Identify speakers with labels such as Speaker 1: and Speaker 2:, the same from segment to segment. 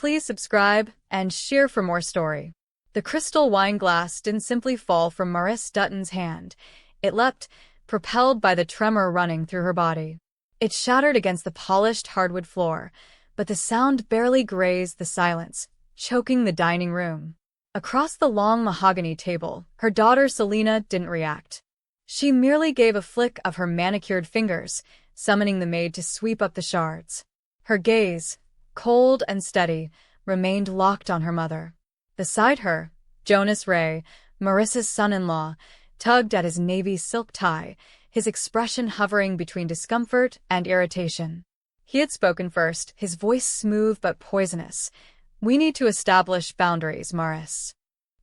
Speaker 1: please subscribe and share for more story. The crystal wine glass didn't simply fall from Marise Dutton's hand. It leapt, propelled by the tremor running through her body. It shattered against the polished hardwood floor, but the sound barely grazed the silence, choking the dining room. Across the long mahogany table, her daughter Selena didn't react. She merely gave a flick of her manicured fingers, summoning the maid to sweep up the shards. Her gaze, cold and steady, remained locked on her mother. Beside her, Jonas Ray, Marise's son-in-law, tugged at his navy silk tie, his expression hovering between discomfort and irritation. He had spoken first, his voice smooth but poisonous. "We need to establish boundaries, Marise."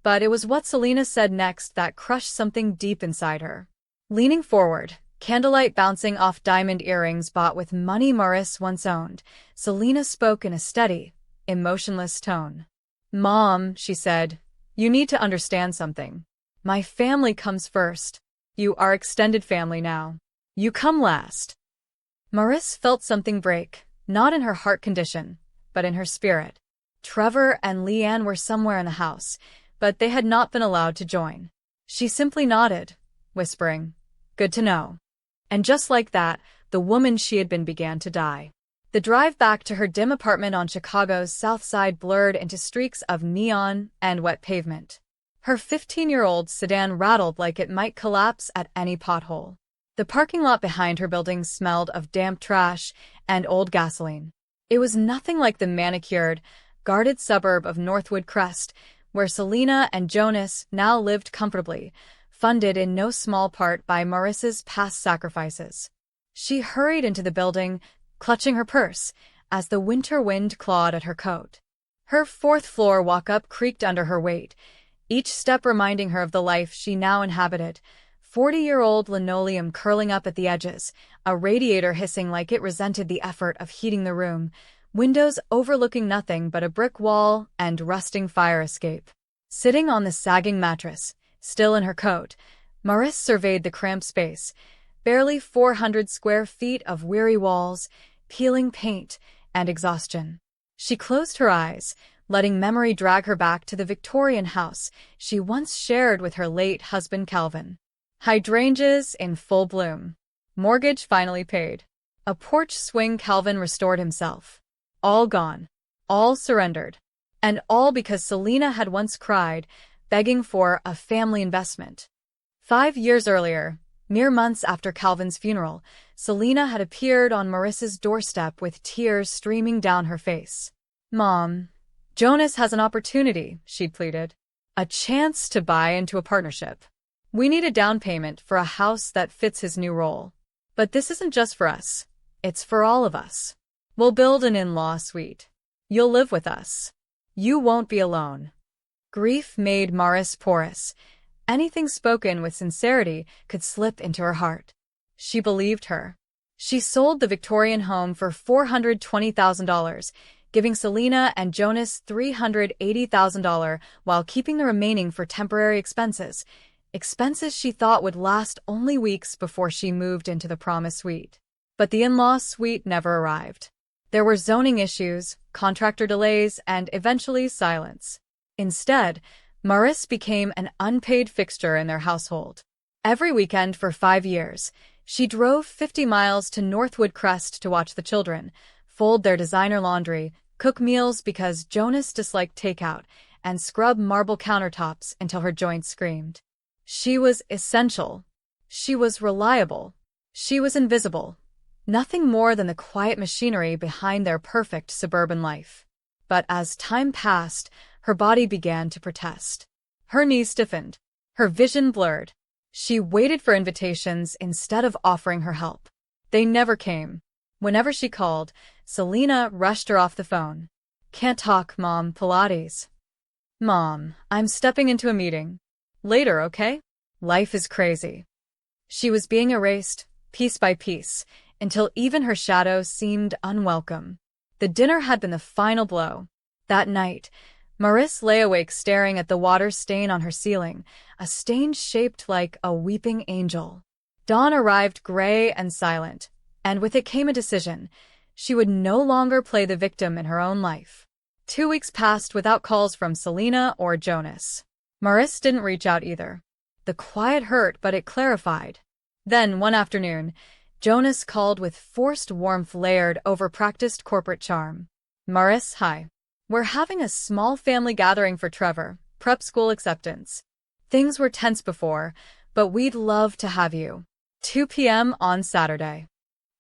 Speaker 1: But it was what Selena said next that crushed something deep inside her. Leaning forward, candlelight bouncing off diamond earrings bought with money Marise once owned, Selena spoke in a steady, emotionless tone. "Mom," she said, "you need to understand something. My family comes first. You are extended family now. You come last." Marise felt something break, not in her heart condition, but in her spirit. Trevor and Leanne were somewhere in the house, but they had not been allowed to join. She simply nodded, whispering, "Good to know." And just like that, the woman she had been began to die. The drive back to her dim apartment on Chicago's South Side blurred into streaks of neon and wet pavement. Her 15-year-old sedan rattled like it might collapse at any pothole. The parking lot behind her building smelled of damp trash and old gasoline. It was nothing like the manicured, guarded suburb of Northwood Crest, where Selena and Jonas now lived comfortably, funded in no small part by Marise's past sacrifices. She hurried into the building, clutching her purse, as the winter wind clawed at her coat. Her fourth-floor walk-up creaked under her weight, each step reminding her of the life she now inhabited. 40-year-old linoleum curling up at the edges, a radiator hissing like it resented the effort of heating the room, windows overlooking nothing but a brick wall and rusting fire escape. Sitting on the sagging mattress, still in her coat, Marise surveyed the cramped space, barely 400 square feet of weary walls, peeling paint, and exhaustion. She closed her eyes, letting memory drag her back to the Victorian house she once shared with her late husband Calvin. Hydrangeas in full bloom. Mortgage finally paid. A porch swing Calvin restored himself. All gone. All surrendered. And all because Selena had once cried, begging for a family investment. 5 years earlier, mere months after Calvin's funeral, Selena had appeared on Marise's doorstep with tears streaming down her face. "Mom, Jonas has an opportunity," she'd pleaded. "A chance to buy into a partnership. We need a down payment for a house that fits his new role. But this isn't just for us. It's for all of us. We'll build an in-law suite. You'll live with us. You won't be alone." Grief made Marise porous. Anything spoken with sincerity could slip into her heart. She believed her. She sold the Victorian home for $420,000, giving Selena and Jonas $380,000 while keeping the remaining for temporary expenses she thought would last only weeks before she moved into the promised suite. But the in-law suite never arrived. There were zoning issues, contractor delays, and eventually silence. Instead, Marise became an unpaid fixture in their household. Every weekend for 5 years, she drove 50 miles to Northwood Crest to watch the children, fold their designer laundry, cook meals because Jonas disliked takeout, and scrub marble countertops until her joints screamed. She was essential. She was reliable. She was invisible. Nothing more than the quiet machinery behind their perfect suburban life. But as time passed, her body began to protest. Her knees stiffened. Her vision blurred. She waited for invitations instead of offering her help. They never came. Whenever she called, Selena rushed her off the phone. "Can't talk, Mom, Pilates." "Mom, I'm stepping into a meeting. Later, okay?" Life is crazy. She was being erased, piece by piece, until even her shadow seemed unwelcome. The dinner had been the final blow. That night, Marise lay awake staring at the water stain on her ceiling, a stain shaped like a weeping angel. Dawn arrived gray and silent, and with it came a decision. She would no longer play the victim in her own life. 2 weeks passed without calls from Selena or Jonas. Marise didn't reach out either. The quiet hurt, but it clarified. Then, one afternoon, Jonas called with forced warmth layered over practiced corporate charm. Marise, hi. We're having a small family gathering for Trevor, prep school acceptance. Things were tense before, but we'd love to have you. 2 p.m. on Saturday.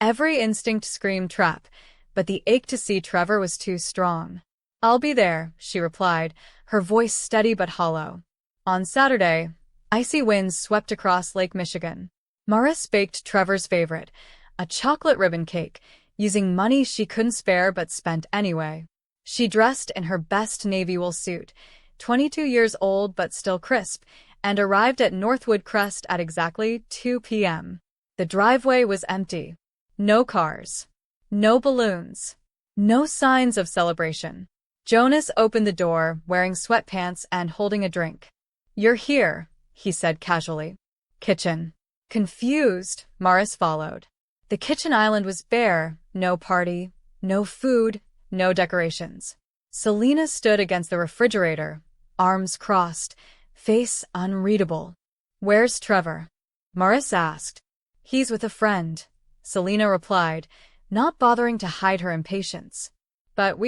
Speaker 1: Every instinct screamed trap, but the ache to see Trevor was too strong. I'll be there, she replied, her voice steady but hollow. On Saturday, icy winds swept across Lake Michigan. Marise baked Trevor's favorite, a chocolate ribbon cake, using money she couldn't spare but spent anyway. She dressed in her best navy wool suit, 22 years old but still crisp, and arrived at Northwood Crest at exactly 2 p.m. The driveway was empty. No cars. No balloons. No signs of celebration. Jonas opened the door, wearing sweatpants and holding a drink. You're here, he said casually. Kitchen. Confused, Marise followed. The kitchen island was bare, no party, no food, no decorations. Selena stood against the refrigerator, arms crossed, face unreadable. Where's Trevor? Marise asked. He's with a friend, Selena replied, not bothering to hide her impatience. But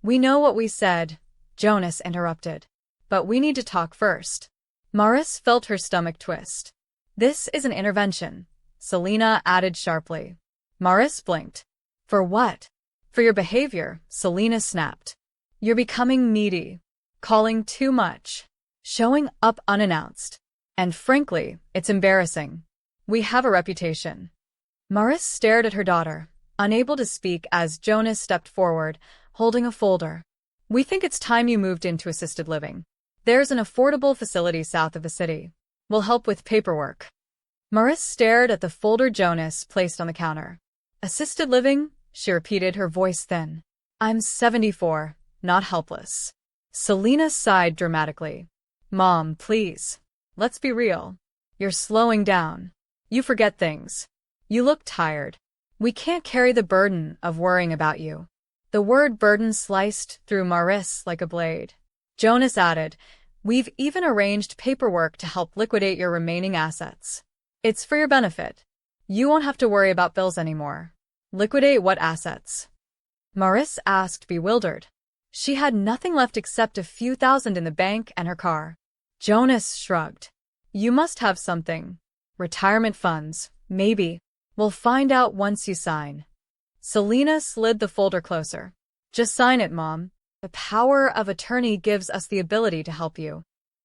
Speaker 1: we know what we said, Jonas interrupted. But we need to talk first. Marise felt her stomach twist. This is an intervention, Selena added sharply. Marise blinked. For what? For your behavior, Selena snapped. You're becoming needy, calling too much, showing up unannounced. And frankly, it's embarrassing. We have a reputation. Marise stared at her daughter, unable to speak as Jonas stepped forward, holding a folder. We think it's time you moved into assisted living. There's an affordable facility south of the city. We'll help with paperwork. Marise stared at the folder Jonas placed on the counter. Assisted living? She repeated, her voice thin. I'm 74, not helpless. Selena sighed dramatically. Mom, please. Let's be real. You're slowing down. You forget things. You look tired. We can't carry the burden of worrying about you. The word burden sliced through Marise like a blade. Jonas added, we've even arranged paperwork to help liquidate your remaining assets. It's for your benefit. You won't have to worry about bills anymore. Liquidate what assets? Marise asked, bewildered. She had nothing left except a few thousand in the bank and her car. Jonas shrugged. You must have something. Retirement funds, maybe. We'll find out once you sign. Selena slid the folder closer. Just sign it, Mom. The power of attorney gives us the ability to help you.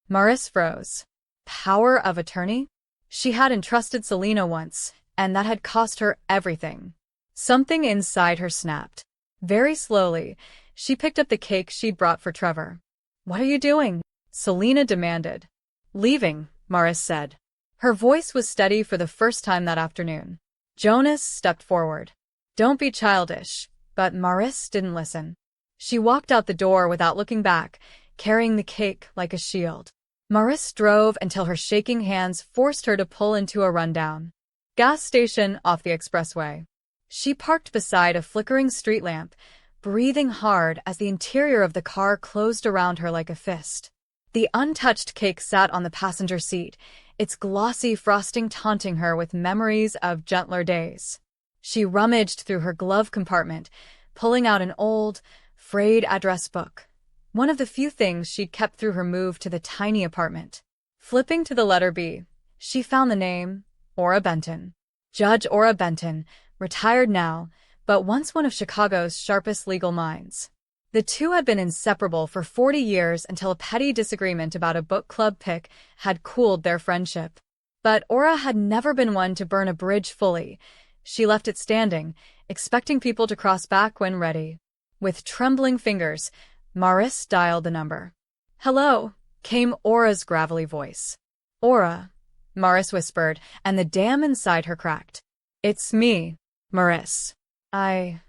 Speaker 1: Marise froze. Power of attorney? She had entrusted Selena once, and that had cost her everything. Something inside her snapped. Very slowly, she picked up the cake she'd brought for Trevor. What are you doing? Selena demanded. Leaving, Marise said. Her voice was steady for the first time that afternoon. Jonas stepped forward. Don't be childish, but Marise didn't listen. She walked out the door without looking back, carrying the cake like a shield. Marise drove until her shaking hands forced her to pull into a rundown gas station off the expressway. She parked beside a flickering street lamp, breathing hard as the interior of the car closed around her like a fist. The untouched cake sat on the passenger seat, its glossy frosting taunting her with memories of gentler days. She rummaged through her glove compartment, pulling out an old, frayed address book, one of the few things she'd kept through her move to the tiny apartment. Flipping to the letter B, she found the name, Ora Benton. Judge Ora Benton, retired now, but once one of Chicago's sharpest legal minds. The two had been inseparable for 40 years until a petty disagreement about a book club pick had cooled their friendship. But Ora had never been one to burn a bridge fully. She left it standing, expecting people to cross back when ready. With trembling fingers, Marise dialed the number. Hello, came Ora's gravelly voice. Ora, Marise whispered, and the dam inside her cracked. It's me, Marise. I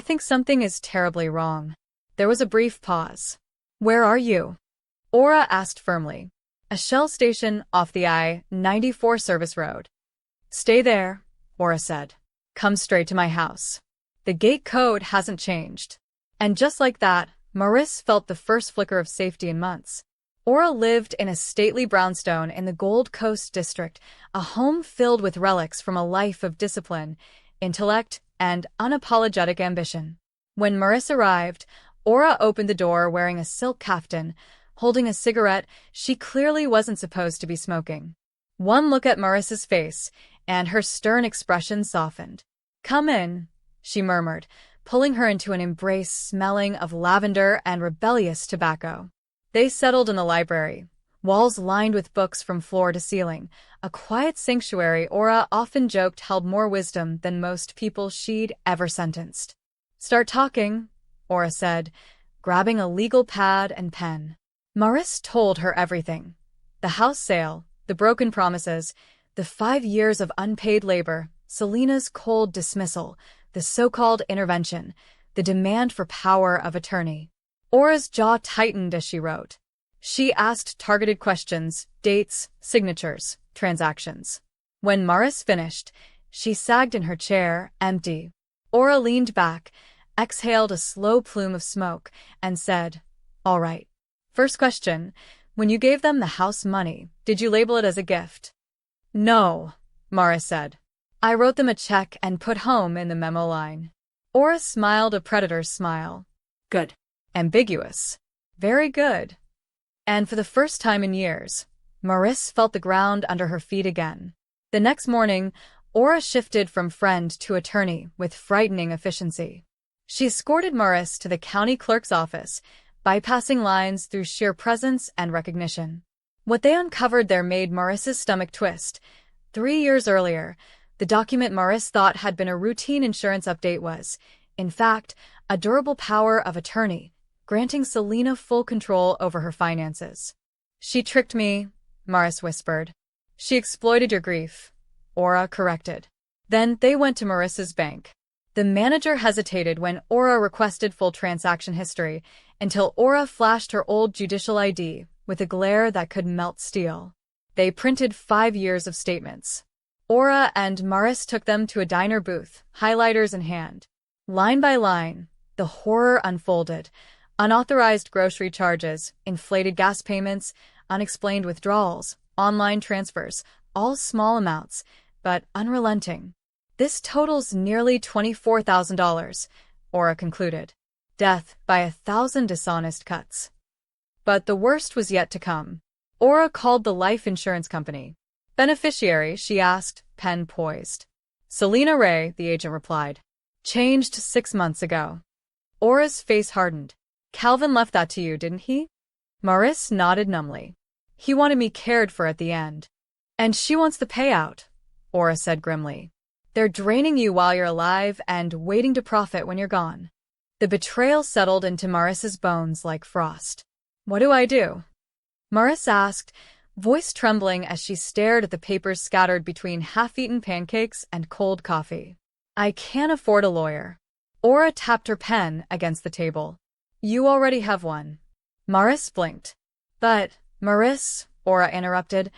Speaker 1: think something is terribly wrong. There was a brief pause. Where are you? Ora asked firmly. A Shell station off the I-94 service road. Stay there, Ora said. Come straight to my house. The gate code hasn't changed. And just like that, Marise felt the first flicker of safety in months. Aura lived in a stately brownstone in the Gold Coast district, a home filled with relics from a life of discipline, intellect, and unapologetic ambition. When Marise arrived, Aura opened the door wearing a silk kaftan, holding a cigarette she clearly wasn't supposed to be smoking. One look at Marise's face, and her stern expression softened. "Come in," she murmured, pulling her into an embrace smelling of lavender and rebellious tobacco. They settled in the library, walls lined with books from floor to ceiling, a quiet sanctuary Aura often joked held more wisdom than most people she'd ever sentenced. "Start talking," Aura said, grabbing a legal pad and pen. Marise told her everything. The house sale, the broken promises, the 5 years of unpaid labor, Selena's cold dismissal, the so-called intervention, the demand for power of attorney. Aura's jaw tightened as she wrote. She asked targeted questions, dates, signatures, transactions. When Marise finished, she sagged in her chair, empty. Aura leaned back, exhaled a slow plume of smoke, and said, "All right. First question, when you gave them the house money, did you label it as a gift?" "No," Marise said. "I wrote them a check and put home in the memo line." Aura smiled a predator's smile. "Good." "Ambiguous." "Very good." And for the first time in years, Marise felt the ground under her feet again. The next morning, Aura shifted from friend to attorney with frightening efficiency. She escorted Marise to the county clerk's office, bypassing lines through sheer presence and recognition. What they uncovered there made Marise's stomach twist. 3 years earlier, the document Marise thought had been a routine insurance update was, in fact, a durable power of attorney, granting Selena full control over her finances. "She tricked me," Marise whispered. "She exploited your grief," Aura corrected. Then they went to Marise's bank. The manager hesitated when Aura requested full transaction history, until Aura flashed her old judicial ID with a glare that could melt steel. They printed 5 years of statements. Aura and Marise took them to a diner booth, highlighters in hand. Line by line, the horror unfolded. Unauthorized grocery charges, inflated gas payments, unexplained withdrawals, online transfers, all small amounts, but unrelenting. "This totals nearly $24,000, Aura concluded. "Death by 1,000 dishonest cuts." But the worst was yet to come. Aura called the life insurance company. "Beneficiary?" she asked, pen poised. "Selena Ray," the agent replied. "Changed 6 months ago." Aura's face hardened. "Calvin left that to you, didn't he?" Marise nodded numbly. "He wanted me cared for at the end." "And she wants the payout," Aura said grimly. "They're draining you while you're alive and waiting to profit when you're gone." The betrayal settled into Marise's bones like frost. "What do I do?" Marise asked, voice trembling as she stared at the papers scattered between half-eaten pancakes and cold coffee. "I can't afford a lawyer." Aura tapped her pen against the table. "You already have one." Marise blinked. "But, Marise," Aura interrupted,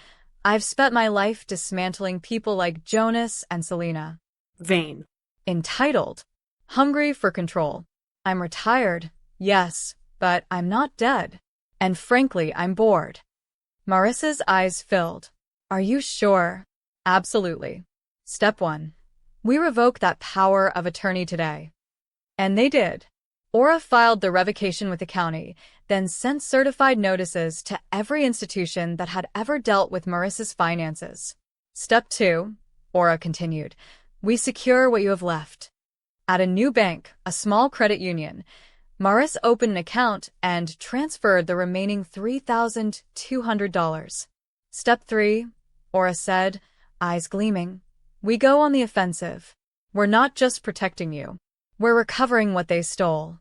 Speaker 1: "I've spent my life dismantling people like Jonas and Selena."
Speaker 2: Vain.
Speaker 1: "Entitled. Hungry for control. I'm retired, yes, but I'm not dead. And frankly, I'm bored." Marise's eyes filled. "Are you sure?" "Absolutely. Step 1. We revoke that power of attorney today." And they did. Aura filed the revocation with the county, then sent certified notices to every institution that had ever dealt with Marise's finances. "Step 2, Aura continued. We secure what you have left." At a new bank, a small credit union, Marise opened an account and transferred the remaining $3,200. "Step 3, Aura said, eyes gleaming. We go on the offensive. We're not just protecting you. We're recovering what they stole."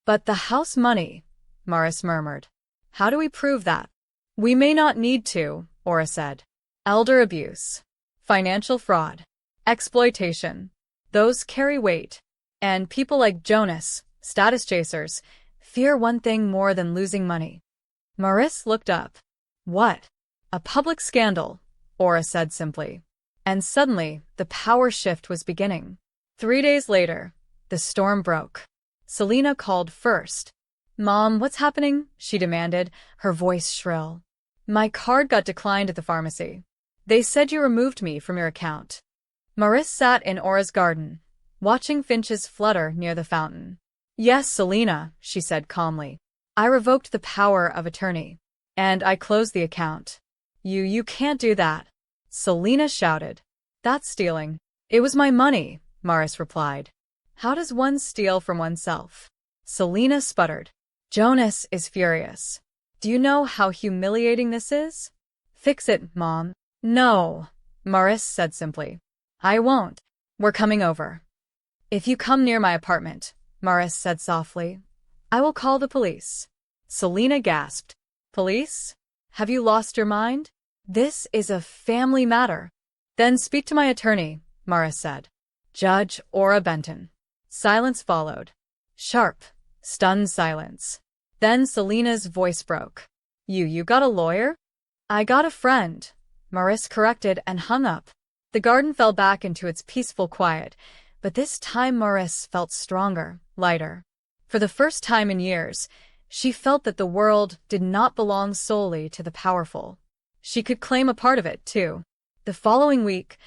Speaker 1: "But the house money," Marise murmured. "How do we prove that?" "We may not need to," Aura said. "Elder abuse, financial fraud, exploitation. Those carry weight. And people like Jonas, status chasers, fear one thing more than losing money." Marise looked up. "What?" "A public scandal," Aura said simply. And suddenly, the power shift was beginning. 3 days later, the storm broke. Selena called first. "Mom, what's happening?" she demanded, her voice shrill. "My card got declined at the pharmacy. They said you removed me from your account." Marise sat in Aura's garden, watching finches flutter near the fountain. "Yes, Selena," she said calmly. "I revoked the power of attorney. And I closed the account." You can't do that," Selena shouted. "That's stealing." "It was my money," Marise replied. "How does one steal from oneself?" Selena sputtered. Jonas is furious. "Do you know how humiliating this is?" "Fix it, Mom." "No," Marise said simply. "I won't. We're coming over." "If you come near my apartment," Marise said softly, "I will call the police." Selena gasped. "Police? Have you lost your mind? This is a family matter." "Then speak to my attorney," Marise said. "Judge Aura Benton." Silence followed. Sharp, stunned silence. Then Selena's voice broke. You got a lawyer?" "I got a friend," Marise corrected and hung up. The garden fell back into its peaceful quiet, but this time Marise felt stronger, lighter. For the first time in years, she felt that the world did not belong solely to the powerful. She could claim a part of it, too. The following week,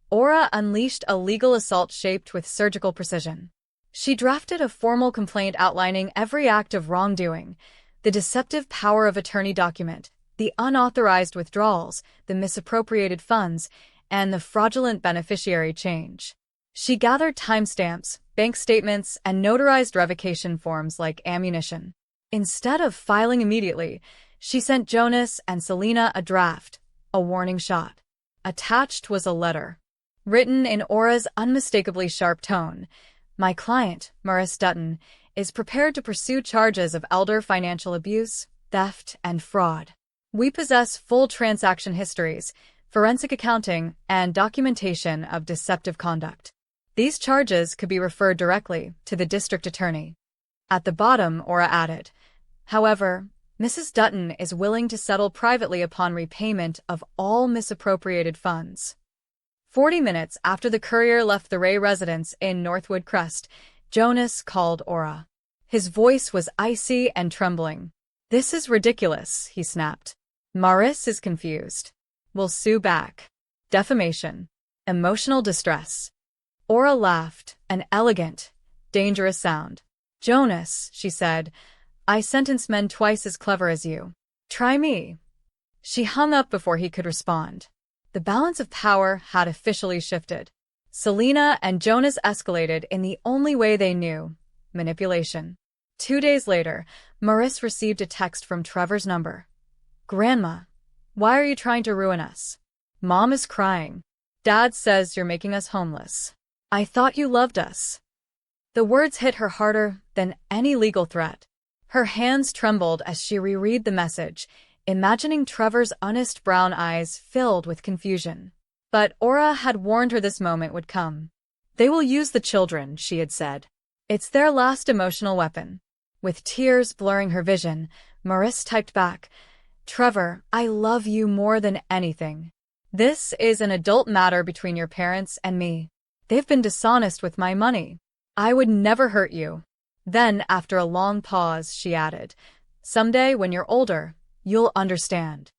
Speaker 1: Aura unleashed a legal assault shaped with surgical precision. She drafted a formal complaint outlining every act of wrongdoing, the deceptive power of attorney document, the unauthorized withdrawals, the misappropriated funds, and the fraudulent beneficiary change. She gathered timestamps, bank statements, and notarized revocation forms like ammunition. Instead of filing immediately, she sent Jonas and Selena a draft, a warning shot. Attached was a letter, written in Aura's unmistakably sharp tone. "My client, Marise Dutton, is prepared to pursue charges of elder financial abuse, theft, and fraud. We possess full transaction histories, forensic accounting, and documentation of deceptive conduct. These charges could be referred directly to the district attorney." At the bottom, Aura added, "However, Mrs. Dutton is willing to settle privately upon repayment of all misappropriated funds." 40 minutes after the courier left the Ray residence in Northwood Crest, Jonas called Aura. His voice was icy and trembling. "This is ridiculous," he snapped. "Marise is confused. We'll sue back. Defamation. Emotional distress." Aura laughed, an elegant, dangerous sound. "Jonas," she said, "I sentence men twice as clever as you. Try me." She hung up before he could respond. The balance of power had officially shifted. Selena and Jonas escalated in the only way they knew: manipulation. 2 days later, Marise received a text from Trevor's number. "Grandma, why are you trying to ruin us? Mom is crying. Dad says you're making us homeless. I thought you loved us." The words hit her harder than any legal threat. Her hands trembled as she reread the message, imagining Trevor's honest brown eyes filled with confusion. But Aura had warned her this moment would come. "They will use the children," she had said. "It's their last emotional weapon." With tears blurring her vision, Marise typed back, "Trevor, I love you more than anything. This is an adult matter between your parents and me. They've been dishonest with my money. I would never hurt you." Then, after a long pause, she added, "Someday, when you're older, you'll understand."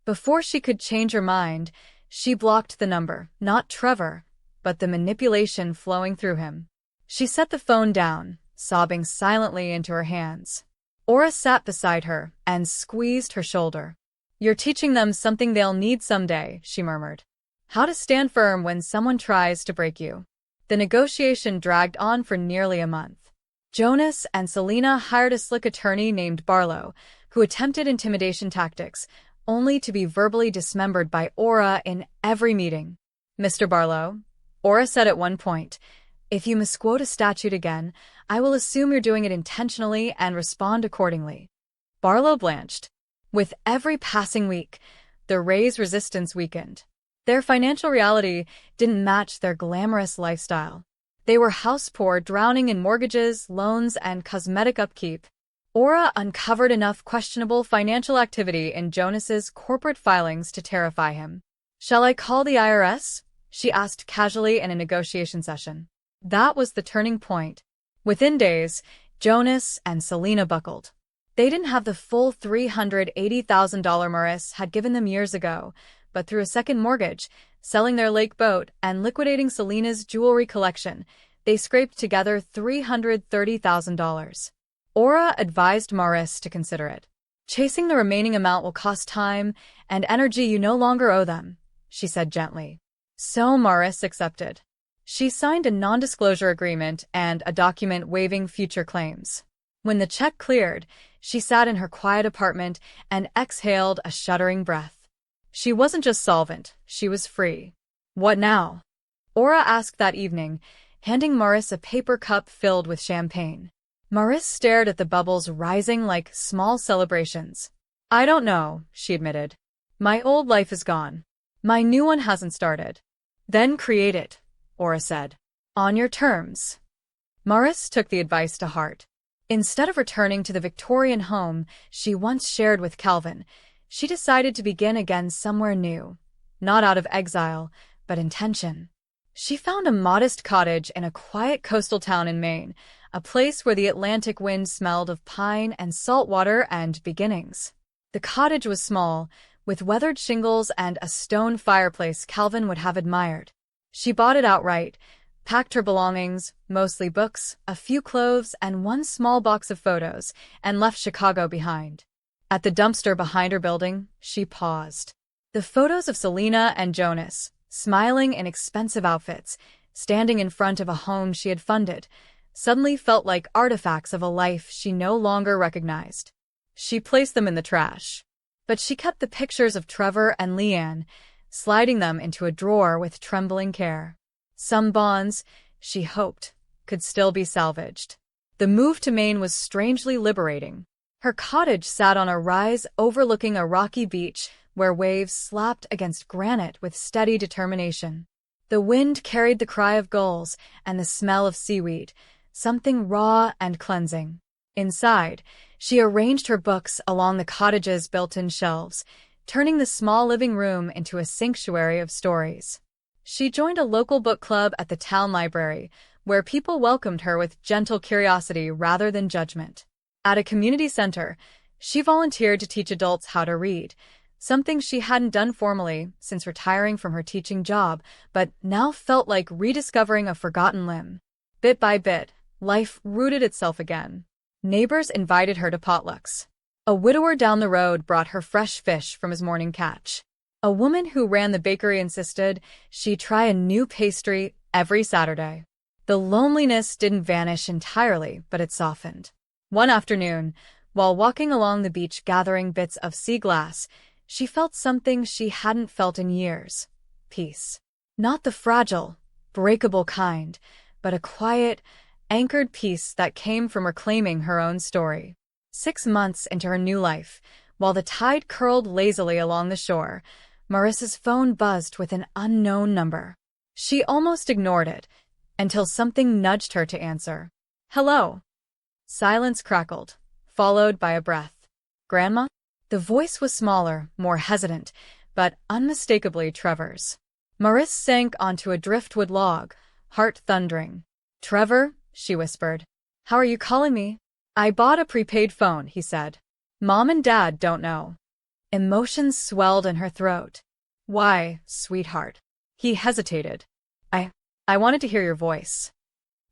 Speaker 1: Before she could change her mind, she blocked the number, not Trevor, but the manipulation flowing through him. She set the phone down, sobbing silently into her hands. Aura sat beside her and squeezed her shoulder. "You're teaching them something they'll need someday," she murmured. "How to stand firm when someone tries to break you." The negotiation dragged on for nearly a month. Jonas and Selena hired a slick attorney named Barlow, who attempted intimidation tactics, only to be verbally dismembered by Aura in every meeting. "Mr. Barlow," Aura said at one point, "if you misquote a statute again, I will assume you're doing it intentionally and respond accordingly." Barlow blanched. With every passing week, the Rays' resistance weakened. Their financial reality didn't match their glamorous lifestyle. They were house-poor, drowning in mortgages, loans, and cosmetic upkeep. Aura uncovered enough questionable financial activity in Jonas's corporate filings to terrify him. "Shall I call the IRS?" she asked casually in a negotiation session. That was the turning point. Within days, Jonas and Selena buckled. They didn't have the full $380,000 Maurice had given them years ago, but through a second mortgage, selling their lake boat, and liquidating Selena's jewelry collection, they scraped together $330,000. Aura advised Maurice to consider it. Chasing the remaining amount will cost time and energy you no longer owe them, she said gently. So Maurice accepted. She signed a non-disclosure agreement and a document waiving future claims. When the check cleared, she sat in her quiet apartment and exhaled a shuddering breath. She wasn't just solvent, she was free. What now? Aura asked that evening, handing Maurice a paper cup filled with champagne. Maurice stared at the bubbles rising like small celebrations. I don't know, she admitted. My old life is gone. My new one hasn't started. Then create it, Aura said. On your terms. Maurice took the advice to heart. Instead of returning to the Victorian home she once shared with Calvin, she decided to begin again somewhere new. Not out of exile, but intention. She found a modest cottage in a quiet coastal town in Maine, a place where the Atlantic wind smelled of pine and salt water and beginnings. The cottage was small, with weathered shingles and a stone fireplace Calvin would have admired. She bought it outright, packed her belongings, mostly books, a few clothes, and one small box of photos, and left Chicago behind. At the dumpster behind her building, she paused. The photos of Selena and Jonas, smiling in expensive outfits, standing in front of a home she had funded, suddenly felt like artifacts of a life she no longer recognized. She placed them in the trash. But she kept the pictures of Trevor and Leanne, sliding them into a drawer with trembling care. Some bonds, she hoped, could still be salvaged. The move to Maine was strangely liberating. Her cottage sat on a rise overlooking a rocky beach where waves slapped against granite with steady determination. The wind carried the cry of gulls and the smell of seaweed, something raw and cleansing. Inside, she arranged her books along the cottage's built-in shelves, turning the small living room into a sanctuary of stories. She joined a local book club at the town library, where people welcomed her with gentle curiosity rather than judgment. At a community center, she volunteered to teach adults how to read, something she hadn't done formally since retiring from her teaching job, but now felt like rediscovering a forgotten limb. Bit by bit, life rooted itself again. Neighbors invited her to potlucks. A widower down the road brought her fresh fish from his morning catch. A woman who ran the bakery insisted she try a new pastry every Saturday. The loneliness didn't vanish entirely, but it softened. One afternoon, while walking along the beach gathering bits of sea glass, she felt something she hadn't felt in years. Peace. Not the fragile, breakable kind, but a quiet, anchored peace that came from reclaiming her own story. 6 months into her new life, while the tide curled lazily along the shore, Maurice's phone buzzed with an unknown number. She almost ignored it, until something nudged her to answer. Hello. Silence crackled, followed by a breath. Grandma? The voice was smaller, more hesitant, but unmistakably Trevor's. Maurice sank onto a driftwood log, heart thundering. Trevor, she whispered. How are you calling me? I bought a prepaid phone, he said. Mom and Dad don't know. Emotions swelled in her throat. Why, sweetheart? He hesitated. I wanted to hear your voice.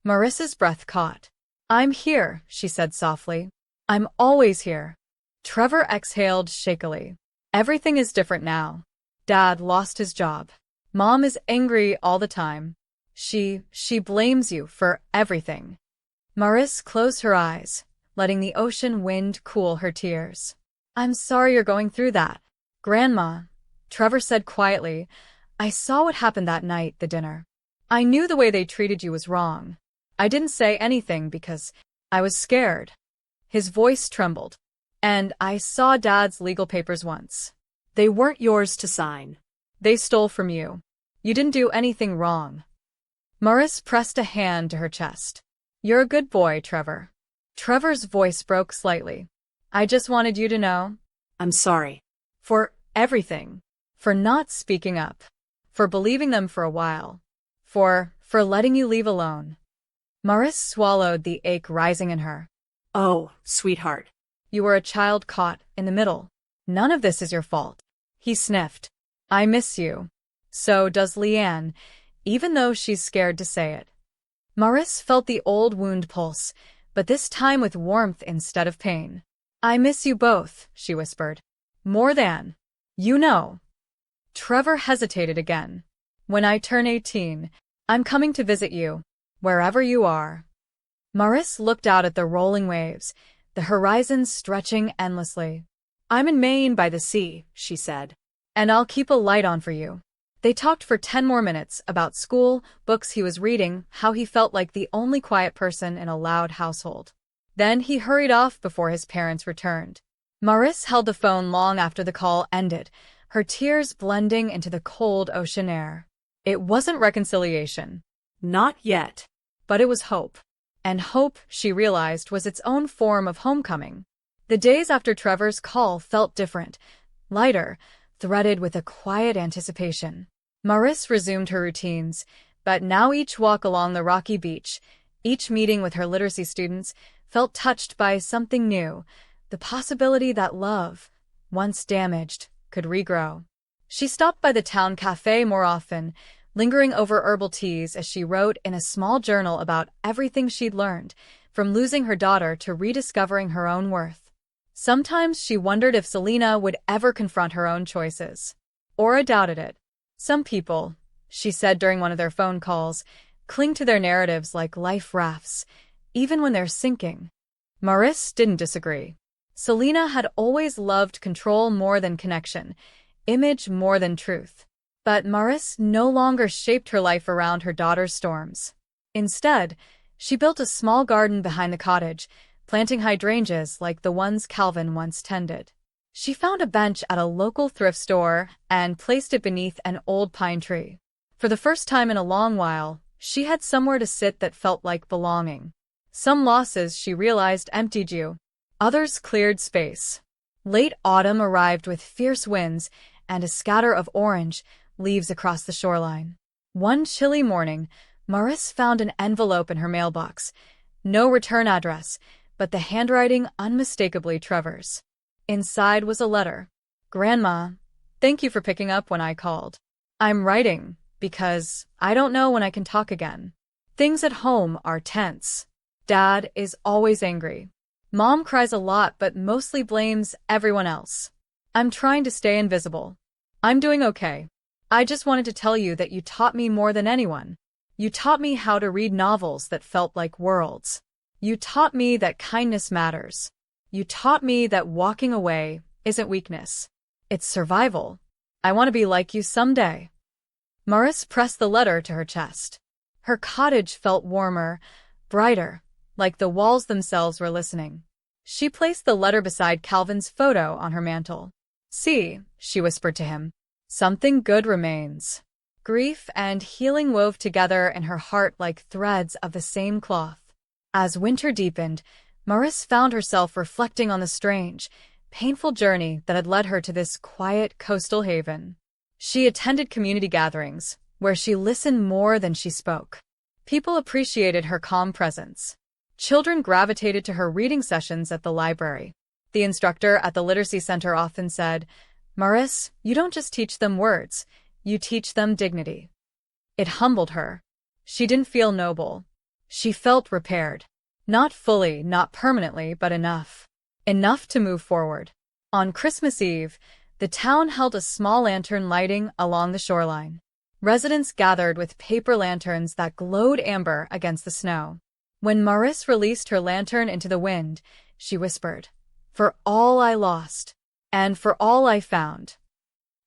Speaker 1: Maurice's breath caught. I'm here, she said softly. I'm always here. Trevor exhaled shakily. Everything is different now. Dad lost his job. Mom is angry all the time. She blames you for everything. Maurice closed her eyes, letting the ocean wind cool her tears. I'm sorry you're going through that. Grandma, Trevor said quietly, I saw what happened that night, the dinner. I knew the way they treated you was wrong. I didn't say anything because I was scared. His voice trembled. And I saw Dad's legal papers once. They weren't yours to sign. They stole from you. You didn't do anything wrong. Maurice pressed a hand to her chest. You're a good boy, Trevor. Trevor's voice broke slightly. I just wanted you to know. I'm sorry. For everything. For not speaking up. For believing them for a while. For letting you leave alone. Maurice swallowed the ache rising in her. Oh, sweetheart. You were a child caught in the middle. None of this is your fault. He sniffed. I miss you. So does Leanne, even though she's scared to say it. Marise felt the old wound pulse, but this time with warmth instead of pain. I miss you both, she whispered. More than. You know. Trevor hesitated again. When I turn 18, I'm coming to visit you, wherever you are. Marise looked out at the rolling waves, the horizon stretching endlessly. I'm in Maine by the sea, she said. And I'll keep a light on for you. They talked for 10 more minutes about school, books he was reading, how he felt like the only quiet person in a loud household. Then he hurried off before his parents returned. Marise held the phone long after the call ended, her tears blending into the cold ocean air. It wasn't reconciliation. Not yet. But it was hope. And hope, she realized, was its own form of homecoming. The days after Trevor's call felt different, lighter, threaded with a quiet anticipation. Marise resumed her routines, but now each walk along the rocky beach, each meeting with her literacy students, felt touched by something new, the possibility that love, once damaged, could regrow. She stopped by the town cafe more often, lingering over herbal teas as she wrote in a small journal about everything she'd learned, from losing her daughter to rediscovering her own worth. Sometimes she wondered if Selena would ever confront her own choices. Aura doubted it. Some people, she said during one of their phone calls, cling to their narratives like life rafts, even when they're sinking. Marise didn't disagree. Selena had always loved control more than connection, image more than truth. But Marise no longer shaped her life around her daughter's storms. Instead, she built a small garden behind the cottage, planting hydrangeas like the ones Calvin once tended. She found a bench at a local thrift store and placed it beneath an old pine tree. For the first time in a long while, she had somewhere to sit that felt like belonging. Some losses, she realized, emptied you. Others cleared space. Late autumn arrived with fierce winds and a scatter of orange leaves across the shoreline. One chilly morning, Marise found an envelope in her mailbox. No return address, but the handwriting unmistakably Trevor's. Inside was a letter. Grandma, thank you for picking up when I called. I'm writing because I don't know when I can talk again. Things at home are tense. Dad is always angry. Mom cries a lot but mostly blames everyone else. I'm trying to stay invisible. I'm doing okay. I just wanted to tell you that you taught me more than anyone. You taught me how to read novels that felt like worlds. You taught me that kindness matters. You taught me that walking away isn't weakness. It's survival. I want to be like you someday. Marise pressed the letter to her chest. Her cottage felt warmer, brighter, like the walls themselves were listening. She placed the letter beside Calvin's photo on her mantel. See, she whispered to him, something good remains. Grief and healing wove together in her heart like threads of the same cloth. As winter deepened, Marise found herself reflecting on the strange, painful journey that had led her to this quiet coastal haven. She attended community gatherings, where she listened more than she spoke. People appreciated her calm presence. Children gravitated to her reading sessions at the library. The instructor at the literacy center often said, Marise, you don't just teach them words, you teach them dignity. It humbled her. She didn't feel noble. She felt repaired. Not fully, not permanently, but enough. Enough to move forward. On Christmas Eve, the town held a small lantern lighting along the shoreline. Residents gathered with paper lanterns that glowed amber against the snow. When Marise released her lantern into the wind, she whispered, For all I lost, and for all I found.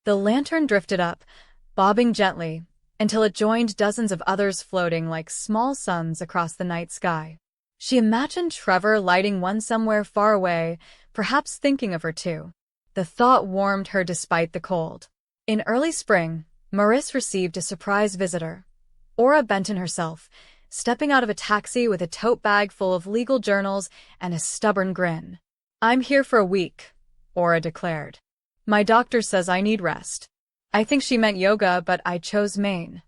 Speaker 1: The lantern drifted up, bobbing gently, until it joined dozens of others floating like small suns across the night sky. She imagined Trevor lighting one somewhere far away, perhaps thinking of her too. The thought warmed her despite the cold. In early spring, Marise received a surprise visitor. Aura Benton herself, stepping out of a taxi with a tote bag full of legal journals and a stubborn grin. I'm here for a week, Aura declared. My doctor says I need rest. I think she meant yoga, but I chose Maine.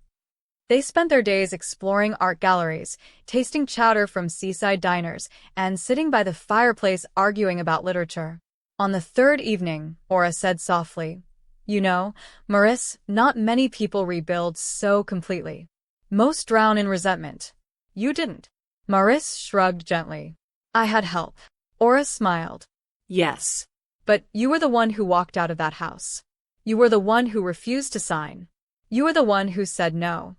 Speaker 1: They spent their days exploring art galleries, tasting chowder from seaside diners, and sitting by the fireplace arguing about literature. On the third evening, Aura said softly, "You know, Maurice, not many people rebuild so completely. Most drown in resentment. You didn't." Maurice shrugged gently. "I had help." Aura smiled.
Speaker 2: Yes.
Speaker 1: "But you were the one who walked out of that house. You were the one who refused to sign. You were the one who said no."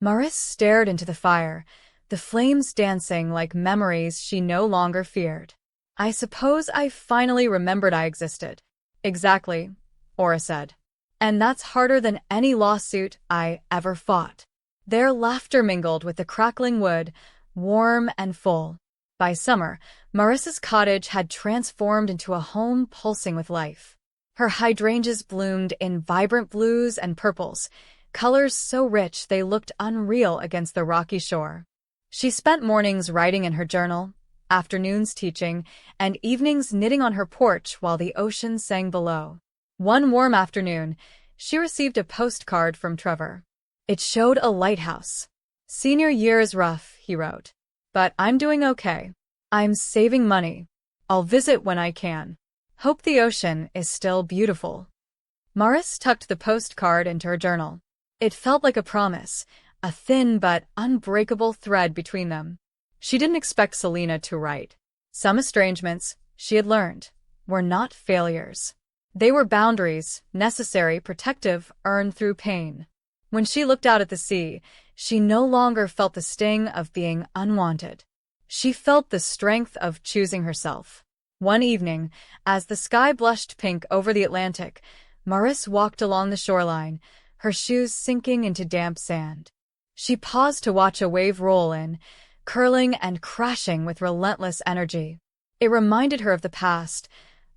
Speaker 1: Maurice stared into the fire, the flames dancing like memories she no longer feared. "I suppose I finally remembered I existed." "Exactly," Aura said. "And that's harder than any lawsuit I ever fought." Their laughter mingled with the crackling wood, warm and full. By summer, Maurice's cottage had transformed into a home pulsing with life. Her hydrangeas bloomed in vibrant blues and purples, colors so rich they looked unreal against the rocky shore. She spent mornings writing in her journal, afternoons teaching, and evenings knitting on her porch while the ocean sang below. One warm afternoon, she received a postcard from Trevor. It showed a lighthouse. "Senior year is rough," he wrote. "But I'm doing okay. I'm saving money. I'll visit when I can. Hope the ocean is still beautiful." Maurice tucked the postcard into her journal. It felt like a promise, a thin but unbreakable thread between them. She didn't expect Selena to write. Some estrangements, she had learned, were not failures. They were boundaries, necessary, protective, earned through pain. When she looked out at the sea, she no longer felt the sting of being unwanted. She felt the strength of choosing herself. One evening, as the sky blushed pink over the Atlantic, Maurice walked along the shoreline, her shoes sinking into damp sand. She paused to watch a wave roll in, curling and crashing with relentless energy. It reminded her of the past,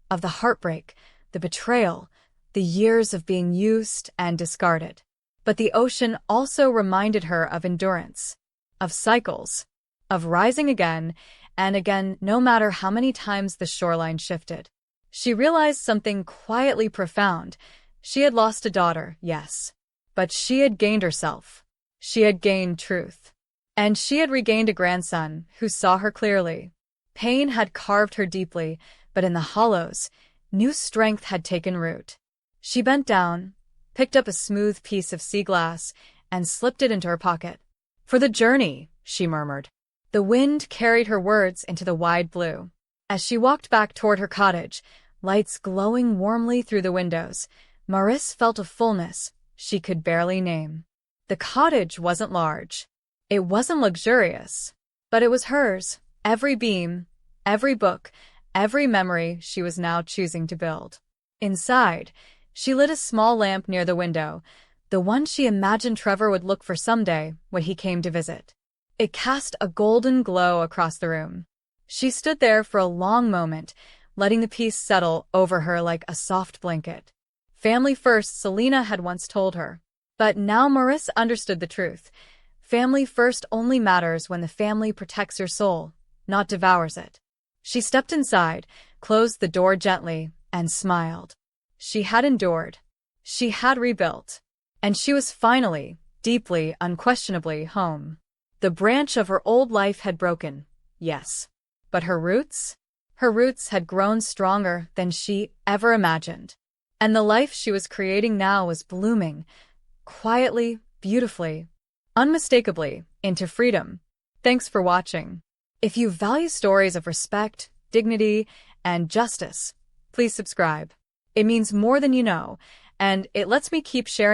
Speaker 1: of the heartbreak, the betrayal, the years of being used and discarded. But the ocean also reminded her of endurance, of cycles, of rising again and again no matter how many times the shoreline shifted. She realized something quietly profound. She had lost a daughter, yes, but she had gained herself. She had gained truth. And she had regained a grandson who saw her clearly. Pain had carved her deeply, but in the hollows, new strength had taken root. She bent down, picked up a smooth piece of sea glass, and slipped it into her pocket. "For the journey," she murmured. The wind carried her words into the wide blue. As she walked back toward her cottage, lights glowing warmly through the windows, Maurice felt a fullness she could barely name. The cottage wasn't large. It wasn't luxurious, but it was hers. Every beam, every book, every memory she was now choosing to build. Inside, she lit a small lamp near the window, the one she imagined Trevor would look for someday when he came to visit. It cast a golden glow across the room. She stood there for a long moment, letting the peace settle over her like a soft blanket. Family first, Selena had once told her. But now Maurice understood the truth. Family first only matters when the family protects your soul, not devours it. She stepped inside, closed the door gently, and smiled. She had endured. She had rebuilt. And she was finally, deeply, unquestionably home. The branch of her old life had broken, yes. But her roots? Her roots had grown stronger than she ever imagined. And the life she was creating now was blooming, quietly, beautifully, unmistakably, into freedom. Thanks for watching. If you value stories of respect, dignity, and justice, please subscribe. It means more than you know, and it lets me keep sharing